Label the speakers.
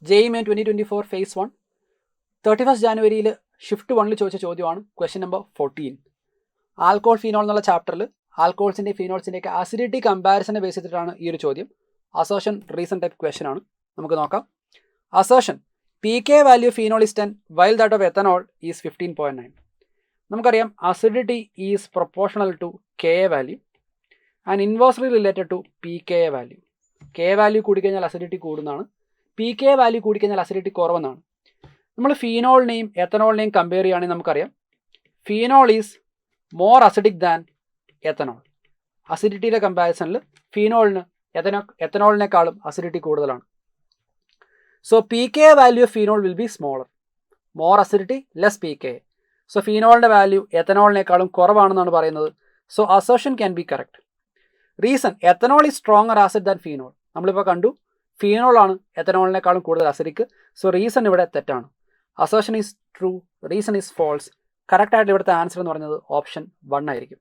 Speaker 1: JEE Main 2024 Phase 1 31st ജാനുവരിയിൽ shift 1 ചോദിച്ച ചോദ്യമാണ് question number 14. Alcohol phenol എന്നുള്ള ചാപ്റ്ററിൽ ആൽക്കോഹോൾസിൻ്റെയും ഫീനോൾസിൻ്റെയൊക്കെ അസിഡിറ്റി കമ്പാരിസനെ ബേസ് ചെയ്തിട്ടാണ് ഈ ഒരു ചോദ്യം. അസേർഷൻ റീസൺ ടൈപ്പ് ക്വസ്റ്റ്യൻ ആണ്. നമുക്ക് നോക്കാം. Assertion PK value phenol is 10 while that of ethanol is 15.9. നമുക്കറിയാം acidity is proportional to Ka value and inversely related to PK value. K value കൂടിക്കഴിഞ്ഞാൽ അസിഡിറ്റി കൂടുന്നതാണ്, PK വാല്യൂ കൂടിക്കഴിഞ്ഞാൽ acidity കുറവെന്നാണ്. നമ്മൾ ഫീനോളിനെയും എത്തനോളിനെയും കമ്പയർ ചെയ്യുകയാണെങ്കിൽ നമുക്കറിയാം phenol is more acidic than ethanol. അസിഡിറ്റിയുടെ കമ്പാരിസണിൽ ഫീനോളിന് എത്തനോളിനേക്കാളും അസിഡിറ്റി കൂടുതലാണ്. So PK value of phenol will be smaller. More acidity less PK. So ഫീനോളിൻ്റെ value എത്തനോളിനേക്കാളും കുറവാണെന്നാണ് പറയുന്നത്. So assertion can be correct. Reason ethanol is stronger acid than phenol. നമ്മളിപ്പോൾ കണ്ടു ഫീനോളാണ് എത്തനോളിനേക്കാളും കൂടുതൽ acidic. So reason ഇവിടെ തെറ്റാണ്. Assertion is true, reason is false. കറക്റ്റായിട്ട് ഇവിടുത്തെ answer എന്ന് പറയുന്നത് ഓപ്ഷൻ 1 ആയിരിക്കും.